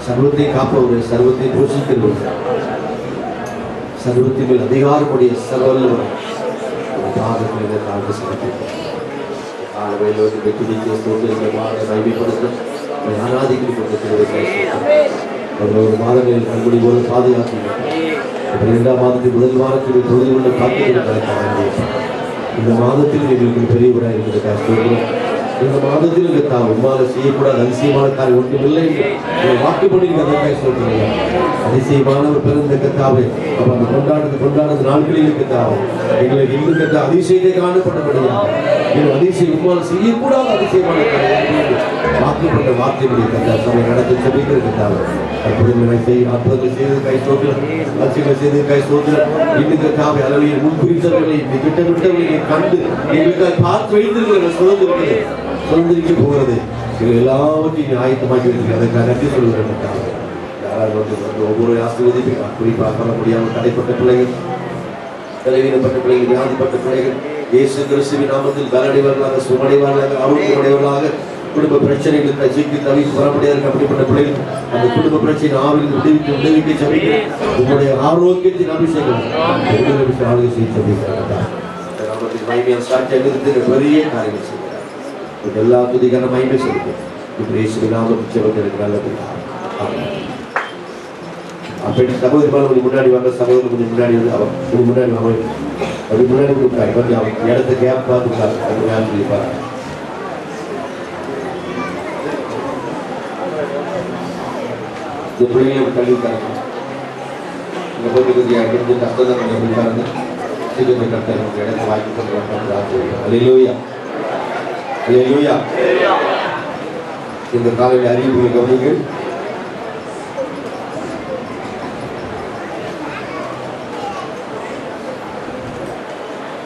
सर्वத்தை காப்பவரே, सर्वத்தை போஷிக்கிறவரே, सर्वத்தின் மேல் அதிகாரமுடைய சர்வவல்லவர் பாதத்திலே தாழ்ந்து சமர்ப்பிக்கிறோம். காலையிலோடு வெற்றிக்கு ஸ்தோத்திரமாக மகிமைப்படுத்தும் ஆராதிக்கும் ஒரு மாதங்களில் கண்மணி போல பாதுகாக்கிறோம். 2ஆம் மாதத்தில் முதல் வாரத்தில் தொழில் உள்ள காத்திருக்கிறார். இந்த மாதத்தில் எங்களுக்கு பெரியவராக இருக்கிற இந்த மாதத்தில் உம்மால செய்யக்கூடாத அதிசயமான காரியம் ஒன்றுமில்லை வாக்குப்படி அதற்காக சொல்கிறீங்க. அதிசயமான ஒரு பிறந்த கத்தாவே அந்த கொண்டாடுறது நாட்களில் கத்தாவே எங்களை இன்று கத்த அதிசயத்தை காணப்பட்டபடியா எங்கள் அதிசயம் உம்மால் செய்யக்கூடாத அதிசயமான காரியம் வாக்குப்பட்ட வார்த்தையுடைய கத்தா சபை நடத்த சபைக்கிற கத்தாவே அற்புதங்கள் செய்து கை சோதரம் லட்சியங்கள் செய்து கை சோதரம் இன்னும் கத்தாவே அளவில் முன்குறித்தவர்களை திட்டமிட்டவர்களை கண்டு எங்களுக்காக பார்த்து வைத்திருக்கிற சுதந்திரிக்க போகிறது. இது எல்லாவற்றையும் ஆயத்தமாக்கி வைத்திருக்க அதற்காக நன்றி சொல்கிறேன். யாராவது ஒவ்வொரு ஆசீர்வதிப்பீங்க. குறிப்பாக சொல்ல முடியாமல் தடைப்பட்ட பிள்ளைகள், தலைவீனப்பட்ட பிள்ளைகள், வியாதிப்பட்ட பிள்ளைகள் இயேசு கிறிஸ்துவின் நாமத்தில் பலடைவர்களாக சுமடைவார்களாக ஆரோக்கியமடைவர்களாக குடும்ப பிரச்சனைகள் தஜிக்கு தவிர்த்து வர முடியாது. அப்படிப்பட்ட பிள்ளைகள் அந்த குடும்ப பிரச்சனை ஆவிலிருந்து விடுவிக்க சபிக்க உங்களுடைய ஆரோக்கியத்தின் அபிஷேகம் ஆளுகை செய்ய சபிக்கிறார். மகிமையான சாட்சியாக இருந்து பெரிய காரியங்கள் செய்கிறார். எல்லா துதிக்கான மகிமை சொல்லுங்கள். இயேசுவின் நாமத்தில் ஜெபத்திற்கு நல்லது. அப்படி சகோதரி முன்னாடி வந்த சகோதரி முன்னாடி வந்து அவர் முன்னாடி அப்படி முன்னாடி கொடுத்தாரு. கொஞ்சம் அவங்க இடத்த கேப் பார்த்துருக்காரு. அவங்க வேலை சொல்லிப்பாரு. இந்த பிள்ளைங்களை கல்விக்காரங்க இந்த பொருள் கொஞ்சம் கஷ்டம் தான் கொஞ்சம் பிடிக்காருங்க. சீக்கிரத்தை கட்டாரு இடத்த வாங்கி கொண்டு அல்லேலூயா அல்லேலூயா. இந்த காலையில் அறிவிப்புகளை கவனிங்கள்.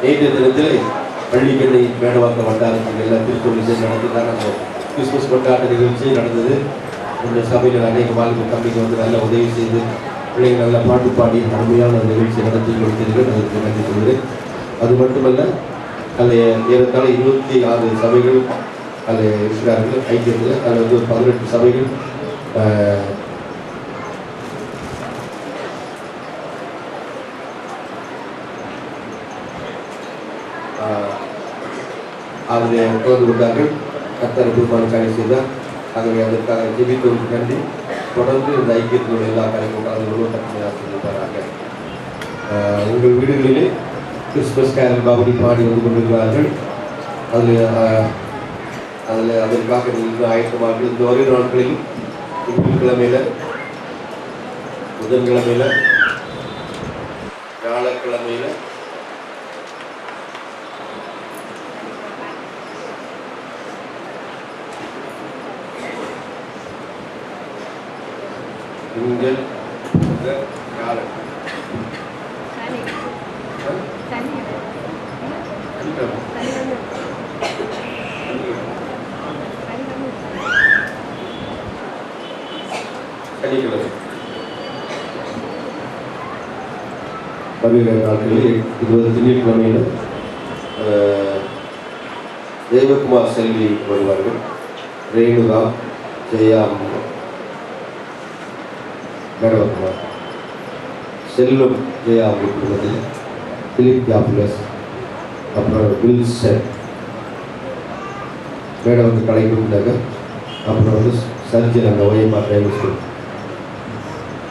நேற்றைய தினத்தில் பள்ளிக்கண்ணை மேடவாக்க வட்டாரத்தில் எல்லா திருத்தொழில் நடந்துதான் அந்த கிறிஸ்துமஸ் கொண்டாட்ட நிகழ்ச்சி நடந்தது. இந்த சபையில் அநேக வாழ்க்கை தம்பிக்கு வந்து நல்ல உதவி செய்து பிள்ளைங்க நல்ல பாட்டு பாடி அருமையான நிகழ்ச்சி நடத்தி கொடுத்தீர்கள், அதற்கு நன்றி சொல்கிறேன். அது மட்டுமல்ல, அதில் ஏறத்தாழ 26 சபைகள் அதில் இருக்கிறார்கள் ஐக்கியத்தில். அதில் வந்து ஒரு 18 சபைகள் அதில் கலந்து கொண்டார்கள். கர்த்தர் அற்புதமான காரியம் செய்தார். ஆகவே அதற்காக ஜெபித்தோருக்கு நன்றி. தொடர்ந்து இந்த ஐக்கியத்தினுடைய எல்லா காரியங்களும் கலந்து கொள்வோம். கர்த்தர் ஆசீர்வதிப்பாராக. உங்கள் வீடுகளிலே கிறிஸ்துமஸ் கேரல் பாபடி பாடி வந்து கொண்டிருக்கிறார்கள். அதில் அதற்காக நீங்கள் ஆயத்தமாக இந்த வரும் நாட்களில் திங்கட்கிழமையில், புதன்கிழமையில், வியாழக்கிழமையில் திங்கள் வியாழன் சனிக்கிழமை வருகிற நாட்களில் 20 திங்கட்கிழமையில் தேவகுமார் செல்வி வருவார்கள். ரேணுகா, ஜெயா, மேடவகுமார், செல்வம் ஜெயா குடும்பத்தில், பிலிப் ஜாப்லஸ், அப்புறம் வில்சன் மேடம் வந்து கலைக்குண்டாங்க. அப்புறம் வந்து சர்ஜன் அந்த OMR டிரைவர் ஸ்கூல்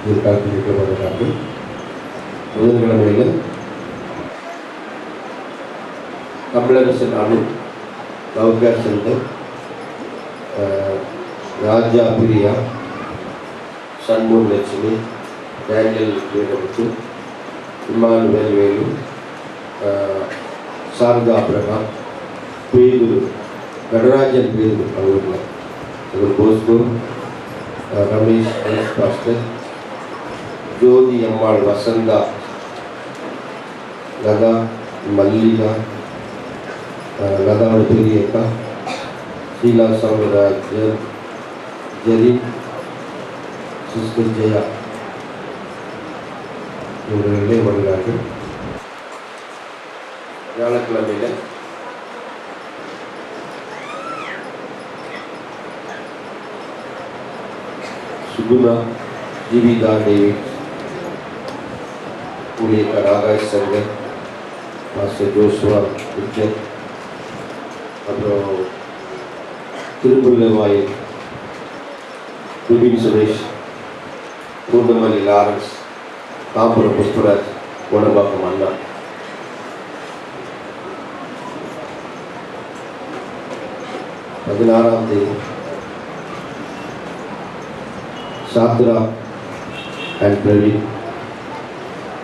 இதற்காக இருக்கிறார்கள். புதன்கிழமையில் தமிழரசன் அணு, லவ்கர் சென்டர், ராஜா பிரியா, சண்முக லட்சுமி, டேனியல் வேலுமுத்து, இமானுவேல் வேலு, சாரதா பிரகாம், பேதுரு, நடராஜன் பேதுரு அவர்கள், போஸ்கூர், ரமேஷ் பாஸ்டர், ஜோதி அம்மாள், வசந்தா, லதா, மல்லிகா, லதாவோட பெரிய அக்கா, ஷீலா சௌந்தரராஜன், ஜெரின், சிஸ்டர் ஜெயா இவர்களே வருகிறார்கள். வியாழக்கிழமையில் சுகுணா, ஜீவிதா, டேவிட், ஊழியக்கார் Akash Shankar, master Joshua, Victor, அப்புறம் திருப்புள்ளவாயில் விபின் சுரேஷ், பூந்தமல்லி லாரன்ஸ், காம்புரம் புஷ்பராஜ், கோடம்பாக்கம் அண்ணா. பதினாறாம் தேதி சாத்ரா அண்ட் பிரவீன்,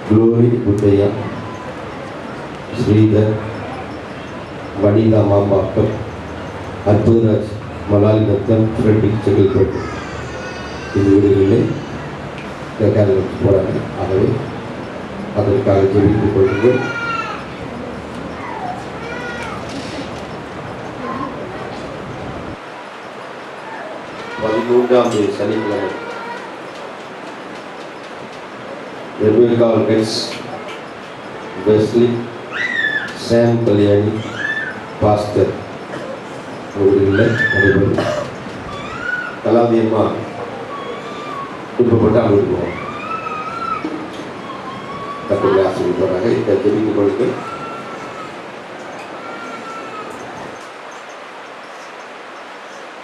குளோரி புத்தையா, ஸ்ரீதர், வனிதா மாம்பாக்கம், அற்புதராஜ், மலாலி தத்தன், ஃப்ரெட்டிக் செங்கல்பட்டு இந்த வீடுகளிலே கேரளம் போகிறாங்க. ஆகவே அதற்காக ஜெபித்துக் கொள்ளுங்கள். பதிமூன்றாம் தேதி சனிக்கிழமை ரெபேக்கால் கெட்ஸ், வெஸ்லி, சாம் கல்யாணி, பாஸ்டர் வீடுகளில் நடைபெறும். கலாதியம்மா துன்பப்பட்டு அங்கே போவோம். கட்டுரை ஆசிரியராக இந்த ஜெபித்துக் கொள்ளுங்கள்.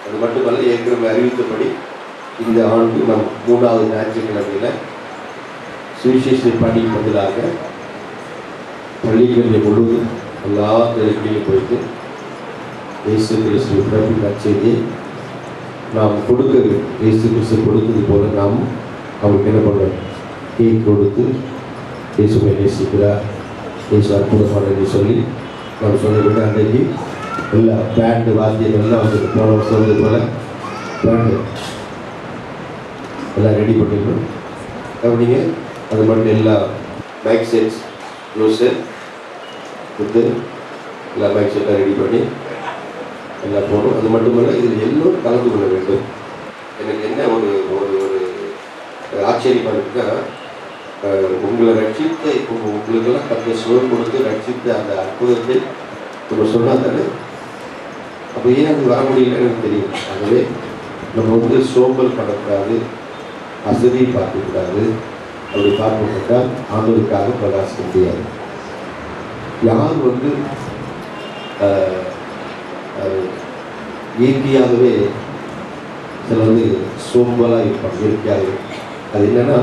அது மட்டுமல்ல, ஏற்கனவே அறிவித்தபடி இந்த ஆண்டு நம் 3வது ஞாயிற்றுக்கிழமையில் சுவிசேஷ பணிக்கு பதிலாக பள்ளிகளில் முழுவதும் எல்லா தெருக்களையும் போயிட்டு இயேசு கிறிஸ்து பிறப்பின் நற்செய்தியை நாம் கொடுக்க வேண்டும். இயேசு கிறிஸ்து கொடுத்தது போல நாம் அவருக்கு என்ன பண்ண கேக் கொடுத்து இயேசுவை நேசிக்கிறார், இயேசு அற்புதமான என்று சொல்லி நாம் சொல்லிவிட்டு அன்றைக்கு எல்லா பேண்டு வாத்தியங்கள்லாம் வந்து போன சொன்னது போல் பேண்டு எல்லாம் ரெடி பண்ணிக்கணும். கவனிங்க, அது மட்டும் எல்லா மைக் செட்ஸ், க்ளோஸர் கொடுத்து எல்லா மைக் செட்லாம் ரெடி பண்ணி எல்லாம் போகணும். அது மட்டுமல்ல, இதில் எல்லோரும் கலந்து கொள்ள வேண்டும். எனக்கு என்ன ஒரு ஒரு ஒரு ஆச்சரியமாக இருக்குன்னா, உங்களை ரட்சித்த இப்போ உங்களுக்கெல்லாம் கர்த்தர் சுகம் கொடுத்து ரட்சித்த அந்த அற்புதத்தை நம்ம சொன்னா தானே. அப்போ ஏன் அது வர முடியலன்னு எனக்கு தெரியும். ஆகவே நம்ம வந்து சோம்பல் பண்ணக்கூடாது, அசதி பார்க்கக்கூடாது. அப்படி பார்க்கப்பட்டால் ஆண்டவருக்காக பிரகாசிக்க முடியாது. யார் வந்து இயற்கையாகவே சில வந்து சோம்பலாக இருப்பாங்க. இயற்கையாகவே அது என்னன்னா,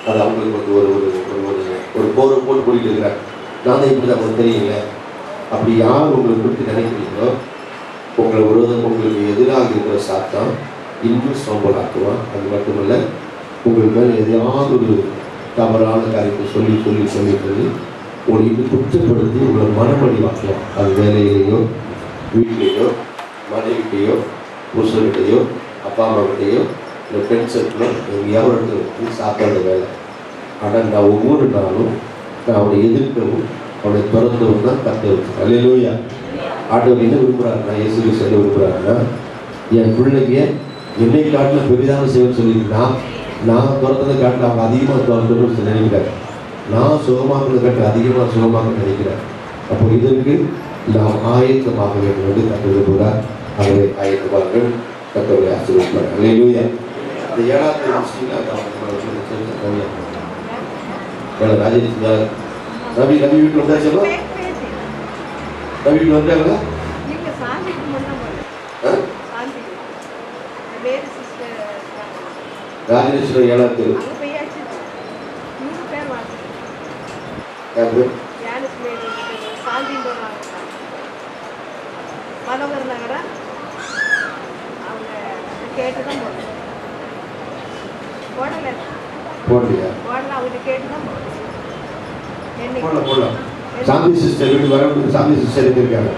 அது அவங்களுக்கு வந்து ஒரு ஒரு ஒரு போரை போட்டு கூட்டிகிட்டு இருக்கிறாங்க. நான் தான் இப்படி தான் தெரியல. அப்படி யார் உங்களுக்கு குறித்து நினைக்கிறீங்களோ உங்களை உங்களுக்கு எதிராக இருக்கிற சாத்தான் இன்னும் சோம்பலாக்குவான். அது மட்டுமல்ல, உங்களுக்கு மேலே எதையாவது ஒரு தவறான காரியத்தை சொல்லி சொல்லி சொல்லி சொல்லி உங்களை இன்னும் குற்றப்படுத்தி உங்களை மனமடி வாக்கலாம். அது வேலையிலேயோ வீட்லேயோ மனைவிட்டையோ புருஷன்கிட்டையோ அப்பா அம்மாக்கிட்டையோ இல்லை ஃப்ரெண்ட்ஸ் சர்க்கிளோ எங்கேயாவது இடத்துல சாப்பிட்ற வேலை. ஆனால் நான் ஒவ்வொரு நாளும் நான் அவனை எதிர்க்கவும் அவனை துறந்தவும் தான் கற்று வச்சேன். அல்லேலூயா. ஆண்டவர் என்ன விரும்புகிறாருன்னா, இயேசு கிறிஸ்து என்ன விரும்புகிறாருன்னா, என் பிள்ளைங்க என்னை காட்டில் பெரிதான சேவை சொல்லியிருந்தா நான் துறந்ததை காட்டில் அவங்க அதிகமாக துறந்துன்னு நினைக்கிறார். நான் சுகமாக்குறதை காட்டில் அதிகமாக சுகமாக நினைக்கிறேன். அப்போ இதற்கு நாம் ஆயத்தமாக வேண்டும் என்று கற்று விரும்புகிறார். அவரை ஆயத்தமாக கற்றவரை ஆசீர்வதிப்பார். அல்லேலூயா. இந்த 7வது ராஜேஷ் ரவி வீட்டில் வந்தாச்சுமா? ரவி வீட்டில் வந்தாங்களா? ராஜேஸ்வர 7வது போடலையா? போடலாம். சாந்தி சிஸ்டர் வீட்டு வர சாந்தி சிஸ்டர் இருக்காங்க.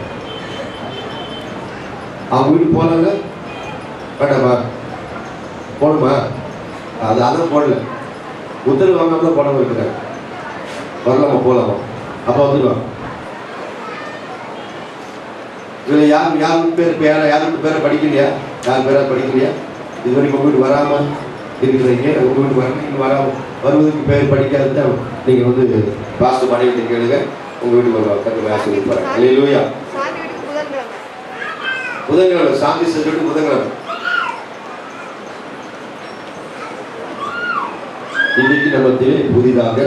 அவங்க வீட்டுக்கு போனாங்க வேண்டாமா? போகணுமா? அதான் போடல. உத்தரவு வாங்காம தான் போடாமல் இருக்கிறாங்க. வரலாமா போகலாமா? அப்போ வந்துடுவாங்க. இதில் யாருக்கு பேர் யாருக்கு பேரை படிக்கலையா? யார் பேராக படிக்கலையா? இது வரைக்கும் உங்கள் வீட்டு வராமல் இருக்கிறீங்க. உங்கள் வீட்டு வரணும் வராமல் வருவதற்கு பேர் படிக்காது தான் நீங்கள் வந்து பாஸ்டர் மனைவிட்டு கேளுங்க. உங்கள் வீட்டுக்கு வருவாங்க. கற்று ஆசீர்வதிக்க போகிறாங்க. அல்லேலூயா. புதன்கிழமை சாந்தி செஞ்சுட்டு புதன்கிழமை இன்னைக்கு நம்மத்திலே புதிதாக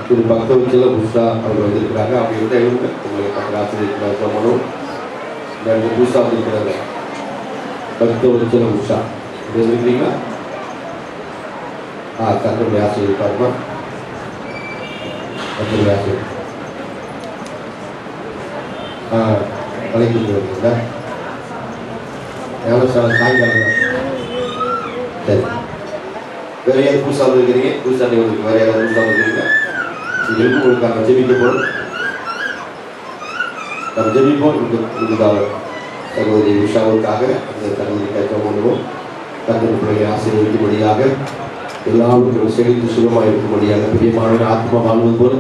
திரு பக்தவச்சல உஷா அவர்கள் வந்திருக்கிறாங்க. அப்படி இருந்தால் உங்களை கற்று ஆசீர்வதிக்கிறார். சொல்லணும். புதுசா வந்திருக்கிறாங்க பக்தவச்சல உஷா இருக்கிறீங்களா? கற்று ஆசீர்வதிப்பாருமா? கற்று ஆசீர்வதி கலைக்கு வருவீங்களா? எவ்வளோ சாயங்காலம் தான். சரி, வேறு யாரும் புதுசாக வந்துருக்கிறீங்க? புதுசாக வந்துருக்கு. வேறு யாராவது புதுசாக வந்துருக்கீங்க? எங்களுக்கு உங்களுக்கு நம்ம ஜெபிக்க போகிறோம். நம்ம ஜெபிப்போம். இதுக்காக சகோதரி உஷாவுக்காக அந்த சகோதரி கைப்பற்ற பண்ணுவோம். கர்த்தர் பிள்ளைகளை ஆசீர்வதிக்கும்படியாக எல்லாருக்கும் செழித்து சுகமாக இருக்கும்படியாக பிரியமான ஆத்மா வாழ்வது போல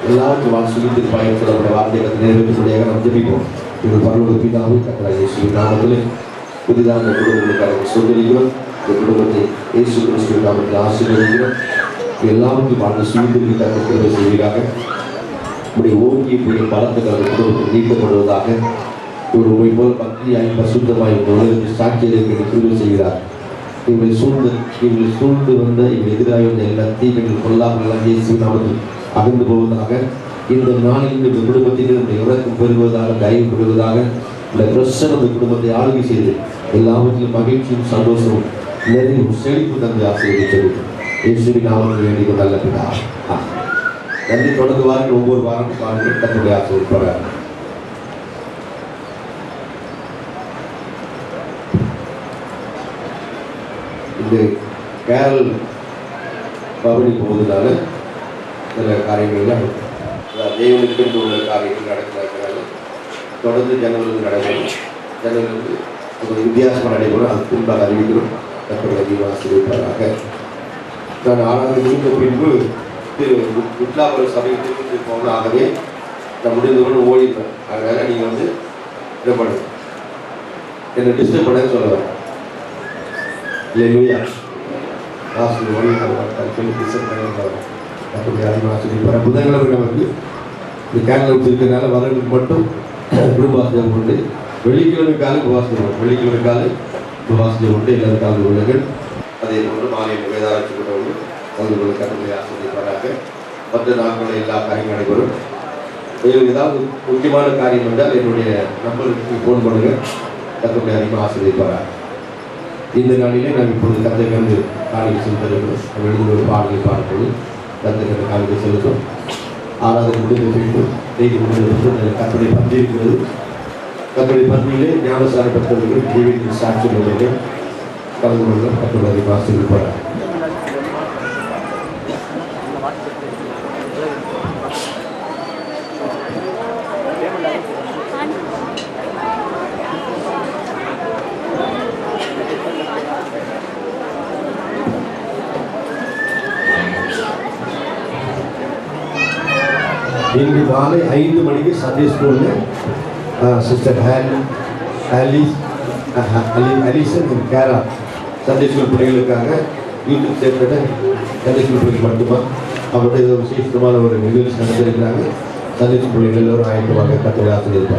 எல்லாருக்கும் சுகித்து பயன்படக்கூடிய வார்த்தைகளை நிறைவேற்றும்படியாக நாம் ஜெபிப்போம். இது பரலோக பிதாவே கர்த்தராகிய இயேசுவின் நாமத்திலே புதிதாக இந்த குடும்பங்களுக்காக சொல்லுகிறோம். இந்த குடும்பத்தை இயேசு கிறிஸ்துவின் நாமத்தில் ஆசீர்வதிக்கிறோம். எல்லாருக்கும் வாழ்ந்து சுகித்து கர்த்தர் செய்வீராக. இப்படி ஓங்கி இப்படி பலத்துக்கள் குடும்பத்தில் நீக்கப்படுவதாக. ஒரு உண்மை போல் பக்தியாய் பசுத்தமாய் உலகத்தில் சாட்சியத்தை கிருபை செய்கிறார். இவங்களை சூழ்ந்து வந்த இவங்க எதிராக வந்த எல்லா தீமைகள் கொல்லாமல் எல்லாம் இயேசுவின் நாமத்தில் அகன்று போவதாக. இந்த நாளில் இந்த குடும்பத்தில் இந்த இறக்கம் பெறுவதாக, தயவு பெறுவதாக. இந்த கிறிஸ்தன் அந்த குடும்பத்தை ஆளுகை செய்து எல்லாவற்றிலும் மகிழ்ச்சியும் சந்தோஷமும் நிறைவும் செழிப்பு தந்து ஆசீர்வதித்தது இயேசுவின் நாமத்தில் வேண்டிய நல்ல பிதா. நன்றி. தொடர்ந்து வாரங்கள் ஒவ்வொரு வாரம் பாருங்கள். கர்த்தருடைய ஆசீர்வதிப்பார். இந்த கேரள் பவனி போவதனால சில காரியங்கள்லாம் தேவனுக்கு உள்ள காரியங்கள் நடக்கிறாங்க. தொடர்ந்து ஜனவரி நடைபெறும். ஜனவரி ஒரு வித்தியாசமாக நடைபெறும். அது பின்பாக அறிவிக்கிறோம். கர்த்தர் அதிகமாக ஆசீர்வதிப்பாராக. நான் 6வது முடிந்த பின்பு குட்லாபுரம் சபையை திருப்பி போகணும். ஆகவே நான் முடிந்தவரை ஓடிடுவேன். அதனால நீங்கள் வந்து இதை பண்ணுங்க, என்னை டிஸ்டர்ப் பண்ண சொல்ல வரேன். இல்லையா? ஆசிரியர் வழிகாட்டுவார் அப்படி ஆசிரியர் புதன்கிழமை நமக்கு இந்த கேரளா வச்சிருக்கிறதுனால வரவங்களுக்கு மட்டும் குடும்பாசிரியர் கொண்டு வெள்ளிக்கிழமை காலை உபவாசியம் கொண்டு எல்லாரும் கலந்து கொள்ளுங்கள். அதே போன்று மாலை வேதாராய்ச்சி கூட்டவங்க கலந்து கொள்ள கட்டுரை ஆசிரியராக மற்ற நாட்களில் எல்லா காரியங்களும் நடைபெறும். ஏதாவது முக்கியமான காரியம் என்றால் என்னுடைய நம்பருக்கு ஃபோன் பண்ணுங்க. கட்டுரை அதிகமாக ஆசிரியராக இந்த நாளிலே நாம் இப்பொழுது கதைகள் காலையில் செலுத்துகிறோம். எழுதுகிற பாடலை பார்ப்பது கதைகள் காலையில் செலுத்தும். ஆறாவது முடிந்த பின்பு செய்தி முடிந்த கட்டுரை பற்றி இருக்கிறது. கட்டுரை பற்றியிலே ஞானசார பெற்றவர்கள் ஜீவிக்கு சாட்சி நிலையிலே கலந்து கொள்ள கட்டுரை ஆசிரியர் இன்று மாலை 5 மணிக்கு சண்டே ஸ்கூலில் சிஸ்டர் அலிசன் கேரா சண்டே ஸ்கூல் பிள்ளைகளுக்காக வீட்டுக்கு சேர்க்கிட்ட சண்டே ஸ்கூல் பிள்ளைகள் மட்டுமா அவருடைய விசேஷமான ஒரு நிகழ்ச்சி நடந்திருக்கிறாங்க. சண்டே ஸ்கூல் பிள்ளைகள் எல்லோரும் ஆயத்தமாக கட்டுரை ஆசிரியர்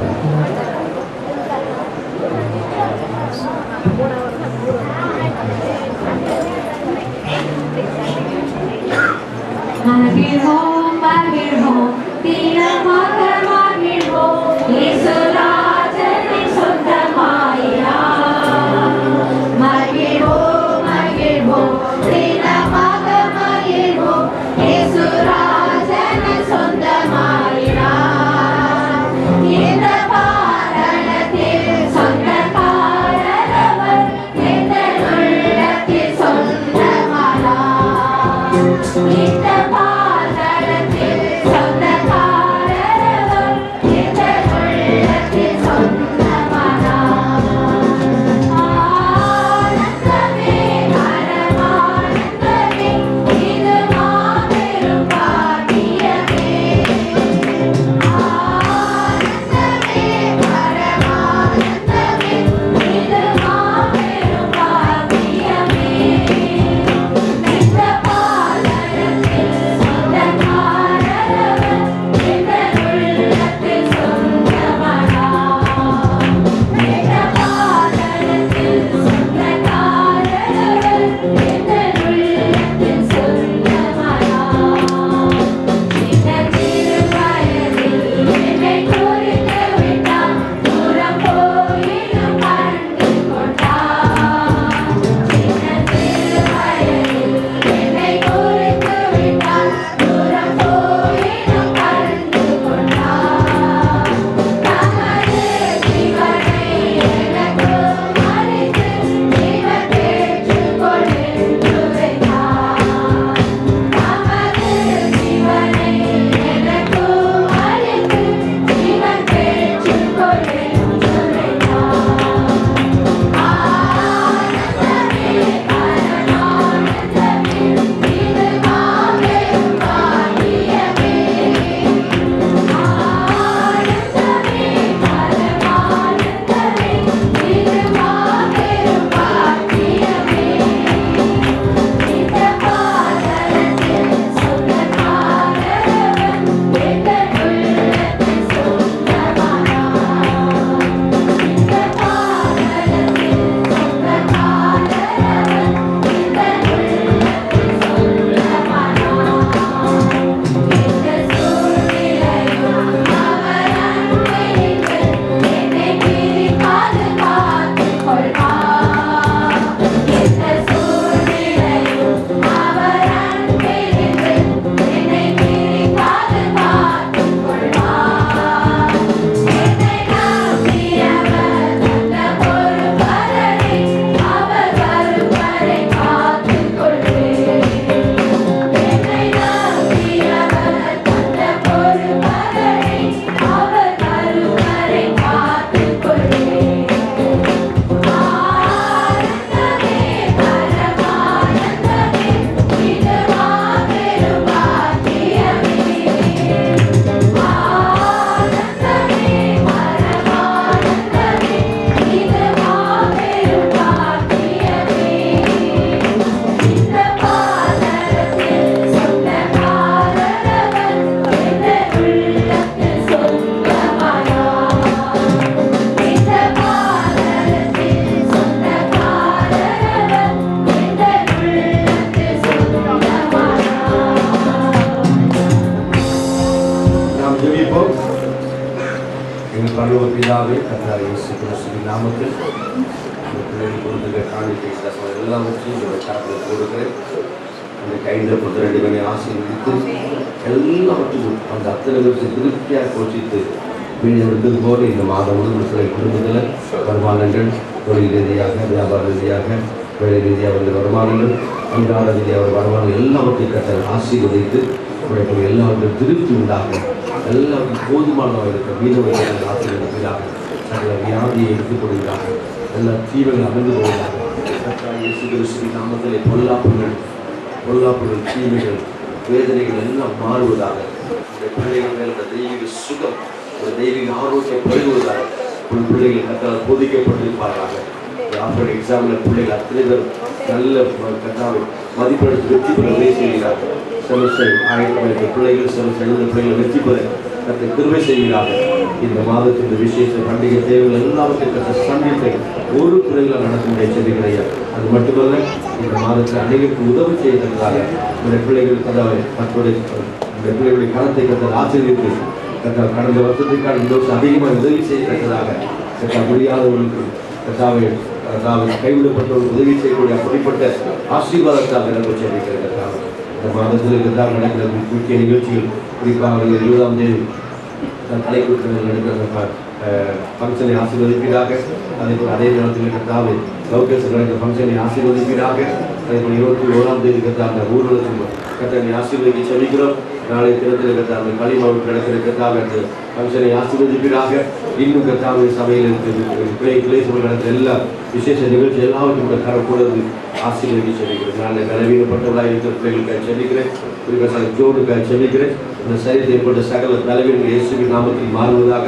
இந்த பாதளத்தில் எங்கள் பரலோக பிதாவே, கர்த்தராகிய இயேசு கிறிஸ்துவின் நாமத்தில் இந்த பிள்ளைகள் கொடுத்துக்க காணிக்கை எல்லாவற்றையும் என்னுடைய கரத்தில் கொடுக்கிறேன். அந்த கையில் கொடுத்த 2 மணி ஆசீர்வதித்து எல்லாவற்றையும் அந்த அத்தனை பேருக்கு திருப்தியாக கோச்சித்து வீடு இருந்தது போல இந்த மாதம் முழுவதும் குடும்பத்தில் வருமானங்கள், தொழில் ரீதியாக, வியாபார ரீதியாக, வேலை ரீதியாக வந்து வருமானங்கள், அன்றாட ரீதியாக வருமானம் எல்லாவற்றையும் கர்த்தர் ஆசீர்வதித்து உங்களுடைய எல்லாருக்கும் திருப்தி உண்டாகும். எல்லாருக்கும் போதுமானதாக இருக்க மீனவர்கள் ஆசீர்வதிக்கிறாங்க. சகல வியாதியை எடுத்துக் கொள்கிறாங்க. எல்லா தீமைகள் அமைந்து கொள்கிறாங்க. இயேசு கிறிஸ்துவின் நாமத்திலே பொல்லாப்புகள், தீமைகள், வேதனைகள் எல்லாம் மாறுவதாக. உங்களுடைய பிள்ளைகள் மேல் ஒரு தெய்வீக சுகம், ஒரு தெய்வீக ஆரோக்கியம் பெறுவதாக. உங்கள் பிள்ளைகள் கட்டால் போதிக்கப்பட்டிருப்பார்கள். ஆஃப்டர் எக்ஸாமில் பிள்ளைகள் அத்தனை பேர் நல்ல கட்டாவை மதிப்பெடுத்து வெற்றி பெற உதவி செய்கிறார்கள். செமஸ்டர் ஆயிரத்தி பிள்ளைகள் செமஸ்டர் எழுந்த பிள்ளைகள் வெற்றி பெற கற்று கிருபை செய்கிறார்கள். இந்த மாதத்தின் இந்த விசேஷ பண்டிகை தேவைகள் எல்லாவற்றையும் கற்று சந்தித்து ஒரு பிள்ளைகளால் நடக்கும் எச்சரிக்கையா. அது மட்டுமல்ல, இந்த மாதத்தில் அநேகருக்கு உதவி செய்வதற்காக இந்த பிள்ளைகள் கதாவை கற்றுடைய இந்த பிள்ளைகளுடைய கருத்தை கற்று ஆசிரியர்கள் கற்றால் கடந்த வருஷத்திற்கான இந்த வருஷம் அதிகமாக உதவி செய்யத்தக்கதாக கற்ற முடியாதவர்களுக்கு கதாவை கைவிடப்பட்டவர்கள் உதவி செய்யக்கூடிய அப்படிப்பட்ட ஆசீர்வாதத்தாக நடக்க செய்திருக்கிறார்கள். இந்த மாதத்தில் கதால் நடக்கிற முக்கிய நிகழ்ச்சிகள், குறிப்பாக 20ஆம் தேதி கலைக்கூட்டங்கள் நடக்கிற ஃபங்க்ஷனை ஆசீர்வதிப்பீராக. அதேபோல் அதே நேரத்தில் கத்தாவை லோகேஷன் நடக்கிற ஃபங்க்ஷனை ஆசீர்வதிப்பீராக. அதேபோல் 21ஆம் தேதி கத்தா அந்த ஊர்வலத்தில் கத்தனை ஆசீர்வதிக்க செவிக்கிறோம். நாளைய தினத்தில் கத்தா அந்த களிமாவில் நடக்கிற கத்தாவை அந்த ஃபங்க்ஷனை ஆசீர்வதிப்பீராக. இன்னும் கத்தாவை சபையில் கிளை சபை நடக்கிற எல்லா விசேஷ நிகழ்ச்சி எல்லாவற்றும் கூட கூடது ஆசீர்வதிக்க செவிக்கிறேன். நான் பலவீனப்பட்டவர்களாக இருக்கிற பிள்ளைகளுக்காக செவிக்கிறேன். குறிப்பாக ஜோனுக்காக செவிக்கிறேன். இந்த சரீரத்தில் ஏற்பட்ட சகல பலவீனங்கள் இயேசுவின் நாமத்தில் மாறுவதாக,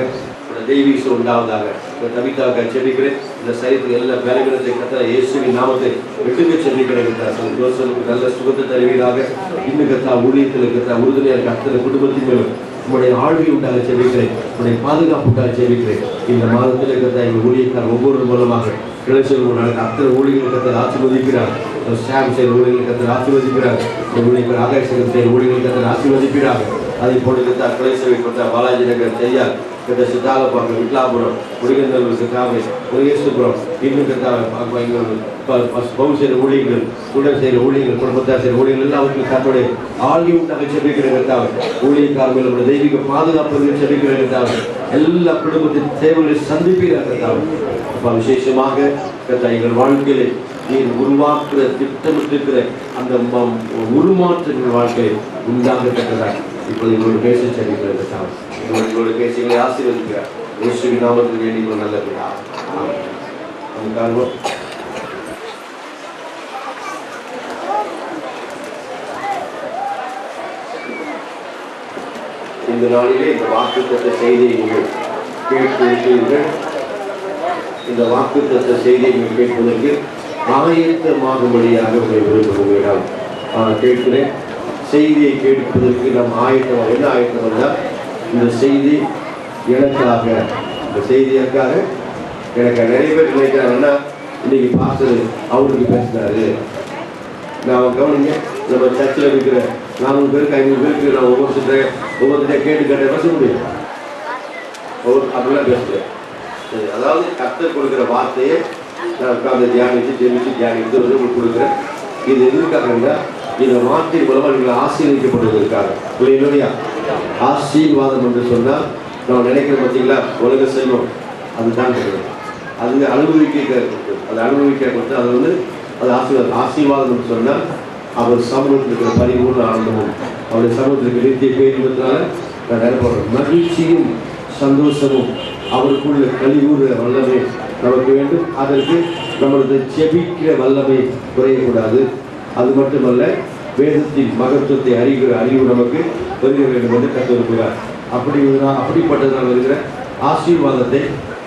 தெய்வீகம் உண்டாவதாக. கவிதாவுக்காக செவிக்கிறேன். இந்த சரீரத்தில் எல்லா பலவீனத்தை கத்தா இயேசுவின் நாமத்தை விட்டுக்க செவிக்கிறேன். ஜோசனுக்கு நல்ல சுகத்தை தருவீராக. இன்னும் கத்தா ஊழியத்தில் கத்தா உறுதுணையாக கத்தனை குடும்பத்தின் மேலும் உங்களுடைய ஆழ்வை உண்டாக செவிக்கிறேன். உங்களுடைய பாதுகாப்பு உண்டாக செவிக்கிறேன். இந்த மாதத்தில் கத்தா எங்கள் ஊழியக்கார் ஒவ்வொரு மூலமாக கிளச்சல் அத்தனை ஊழியர்கள் கத்தர் ஆசீர்வதிக்கிறார். சாம் செய்கிற ஊழியர்கள் கத்தர் ஆசீர்வதிக்கிறார். இந்த ஊழியர்கள் ஆகாஷ் செய்கிற ஊழியர்கள் கத்தர் ஆசீர்வதிக்கிறார். அதை போட்டு கத்தா கிளேசவை கொடுத்தா பாலாஜி நகர் செய்யார் கத்த சித்தாலப்பாக்கம், விட்லாபுரம், முருகந்தூர், கத்தாவை முருகேஸ்வரபுரம், இன்னும் கத்தாவை பவு செய்கிற ஊழியர்கள், சுடர் செய்கிற ஊழியர்கள், குடும்பத்தார் செய்கிற ஊழியர்கள் எல்லாவற்றும் கத்தோடைய ஆழ்வி உண்டாக செபிக்கிற கத்தாவை ஊழியக்காரர்கள் தெய்வீக பாதுகாப்பு செபிக்கிற கத்தாவை எல்லா குடும்பத்தின் தேவைகளை சந்திப்பிக்கிற கத்தாவை அப்பா விசேஷமாக கத்தா எங்கள் வாழ்க்கையிலே நீர் உருவாக்குற திட்டமிட்டிருக்கிற அந்த உருமாற்றங்கள் வாழ்க்கையை உண்டாக கட்டதாக இப்போது எங்களோட பேச செல்கிறார் கத்தாவை எங்களோட பேசுகளை ஆசீர்வதிக்கிறார். இயேசுவின் நாமத்தில் வேண்டிய நல்ல பிதா. ஆமென். இந்த நாளிலே இந்த வாக்குத்தத்த செய்தியை நீங்கள் கேட்கிறீர்கள். இந்த வாக்குத்தத்த செய்தியை நீங்கள் கேட்பதற்கு ஆயத்தமாகும்படியாக உங்களை விரும்புகிறேன். கேட்கிறேன். செய்தியை கேட்பதற்கு நாம் ஆயத்தமாக என்ன ஆயத்தம் வந்தால் இந்த செய்தி எனக்காக, இந்த செய்தியற்காக எனக்கு நிறைய பேர் நினைக்கிறாங்கன்னா இன்னைக்கு பாஸ்டர் அவருக்கு பேசினாரு. நான் கவனிங்க, நம்ம சர்ச்சில் இருக்கிற 400 பேருக்கு 500 பேருக்கு நான் ஒவ்வொருத்தர கேட்டு பேச முடியும். அப்படிலாம் பேசுகிறேன். அதாவது கர்த்தர் கொடுக்குற வார்த்தையை நான் உட்கார்ந்து தியானித்து வந்து உங்களுக்கு கொடுக்குறேன். இது எதுக்காகன்னா இந்த வார்த்தை மூலமாக நீங்கள் ஆசீர்வதிக்கப்படுவதற்காக. இல்லையா? ஆசீர்வாதம் என்று சொன்னால் நம்ம நினைக்கிற பார்த்தீங்களா, உலக செல்வம் அதுதான் கிடையாது. அது அனுபவிக்க கொடுத்து அது வந்து அது ஆசீர்வாதம் என்று சொன்னால் அவர் சமூகத்தில் இருக்கிற பரிபூர்ண ஆனந்தமும் அவருடைய சமூகத்தில் இருக்கிற நித்திய பேருவதனால நான் நினைப்போம். மகிழ்ச்சியும் சந்தோஷமும் அவருக்குள்ள கழிவுற வல்லமை நமக்கு வேண்டும். அதற்கு நம்மளது செபிக்கிற வல்லமை குறையக்கூடாது. அது மட்டுமல்ல, வேதத்தின் மகத்துவத்தை அறிவு நமக்கு வருக வேண்டும் என்று கற்றுக்கிறார். அப்படிப்பட்டதாக இருக்கிற ஆசீர்வாதத்தை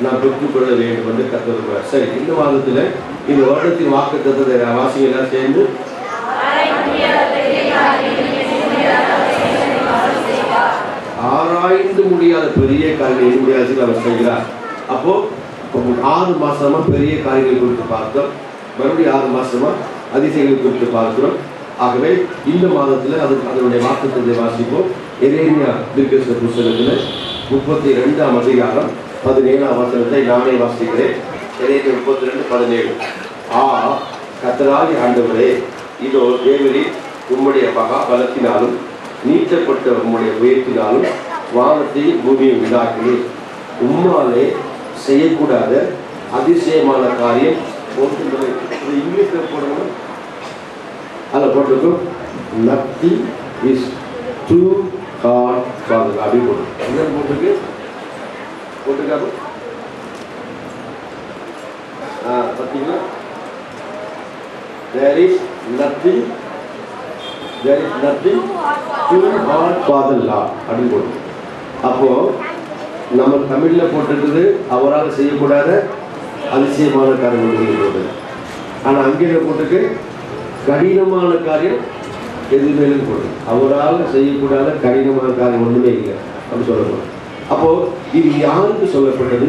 நாம் பெற்றுக்கொள்ள வேண்டும் என்று கற்றுக்கிறார். சரி, இந்த மாதத்தில் இந்த வருடத்தின் வாக்குத்தத்தத்தை வாசிகளாக சேர்ந்து ஆராய்ந்து முடியாத பெரிய காரியங்களை முடியாது அவர் செய்கிறார். அப்போ 6 மாசமா பெரிய காரியங்கள் குறித்து பார்த்தோம். மறுபடியும் 6 மாசமா அதிசயங்கள் குறித்து பார்க்கிறோம். ஆகவே இந்த மாதத்தில் அதனுடைய வாக்குத்தத்தை வாசிப்போம். எரேமியா தீர்க்கதரிசன புத்தகத்தில் 32ஆம் அதிகாரம் 17ஆம் வசனத்தை நானே வாசிக்கிறேன். எரேமியா 32:17. கர்த்தராகிய ஆண்டவரே, இதோ தேவரீர் உம்முடைய மகா பலத்தினாலும் நீட்டப்பட்ட உம்முடைய உயர்த்தினாலும் வானத்தையும் பூமியை உண்டாக்கினீர். உம்மாலே செய்யக்கூடாத அதிசயமான காரியம் இங்கிலீஷில் போடணும். அதில் போட்டிருக்கும் nothing is too hard for God. அப்படி போட்டு என்ன போட்டுருக்காரு பார்த்தீங்களா? there is nothing too hard for the Lord அப்படின்னு போட்டு. அப்போ நம்ம தமிழில் போட்டிருக்குது அவரால் செய்யக்கூடாத அதிசயமான காரியம் போட்டு. ஆனால் அங்கே போட்டுக்கு கடினமான காரியம் எதுவுமே போட்டு. அவரால் செய்யக்கூடாத கடினமான காரியம் ஒன்றுமே இல்லை அப்படின்னு சொல்லணும். அப்போ இது யாருக்கு சொல்லப்பட்டது?